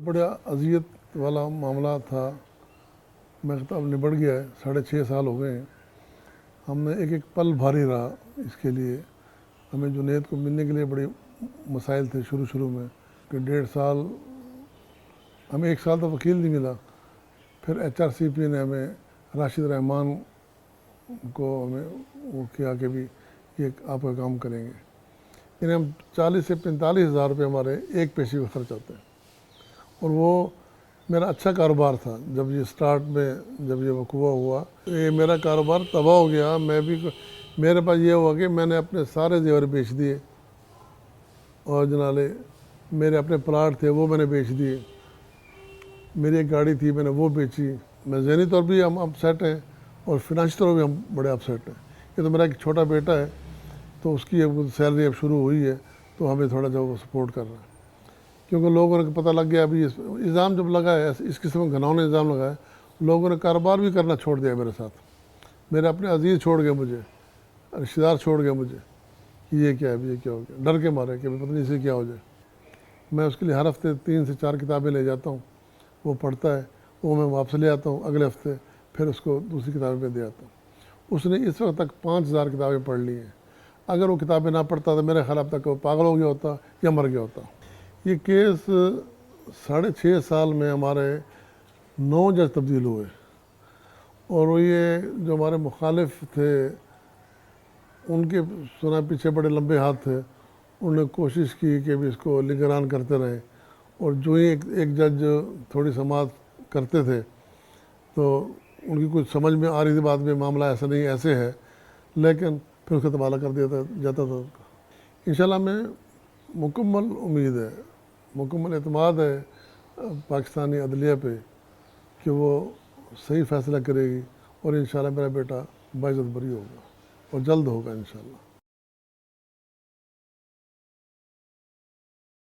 بڑا اذیت والا معاملہ تھا، میں کہتا اب نبڑ گیا ہے، 6.5 سال ہو گئے ہیں۔ ہم نے ایک پل بھاری رہا اس کے لیے، ہمیں جنید کو ملنے کے لیے بڑے مسائل تھے شروع میں کہ 1.5 سال، ہمیں 1 سال تو وکیل نہیں ملا، پھر HRCP نے ہمیں راشد رحمان کو ہمیں وہ کیا کہ بھی یہ آپ کا کام کریں گے، انہیں ہم 40 سے 45 ہزار روپے ہمارے ایک پیشے کا خرچ آتے ہیں، اور وہ میرا اچھا کاروبار تھا۔ جب یہ سٹارٹ میں جب یہ وقوع ہوا یہ میرا کاروبار تباہ ہو گیا، میرے پاس یہ ہوا کہ میں نے اپنے سارے زیور بیچ دیے، اور جنالے میرے اپنے پلاٹ تھے وہ میں نے بیچ دیے، میری ایک گاڑی تھی میں نے وہ بیچی۔ میں ذہنی طور بھی ہم اپسیٹ ہیں اور فنانشل طور بھی ہم بڑے اپسیٹ ہیں۔ یہ تو میرا ایک چھوٹا بیٹا ہے، تو اس کی اب سیلری اب شروع ہوئی ہے تو ہمیں تھوڑا جو وہ سپورٹ کر رہا ہے، کیونکہ لوگوں نے پتہ لگ گیا ابھی الزام جب لگا ہے، اس قسم کا گھناؤنا الزام لگا ہے، لوگوں نے کاروبار بھی کرنا چھوڑ دیا میرے ساتھ، میرے اپنے عزیز چھوڑ گئے مجھے، رشتہ دار چھوڑ گئے مجھے کہ یہ کیا ہے، یہ کیا ہو گیا، ڈر کے مارے کہ پتہ نہیں اسے کیا ہو جائے۔ میں اس کے لیے ہر ہفتے 3 سے 4 کتابیں لے جاتا ہوں، وہ پڑھتا ہے، وہ میں واپس لے آتا ہوں اگلے ہفتے، پھر اس کو دوسری کتابیں پہ دے آتا ہوں۔ اس نے اس وقت تک 5000 کتابیں پڑھ لی ہیں، اگر وہ کتابیں نہ پڑھتا تو میرے خیال اب تک وہ پاگل ہو گیا ہوتا یا مر گیا ہوتا۔ یہ کیس 6.5 سال میں ہمارے 9 جج تبدیل ہوئے، اور یہ جو ہمارے مخالف تھے ان کے سنا پیچھے بڑے لمبے ہاتھ تھے، انہوں نے کوشش کی کہ بھی اس کو نگران کرتے رہیں، اور جو ہی ایک جج تھوڑی سماعت کرتے تھے تو ان کی کچھ سمجھ میں آ رہی تھی بعد میں معاملہ ایسا نہیں ایسے ہے، لیکن پھر اس کا تبادلہ کر دیا جاتا تھا۔ انشاءاللہ میں مکمل امید ہے، مکمل اعتماد ہے پاکستانی عدلیہ پہ کہ وہ صحیح فیصلہ کرے گی، اور انشاءاللہ میرا بیٹا باعزت بری ہوگا اور جلد ہوگا انشاءاللہ۔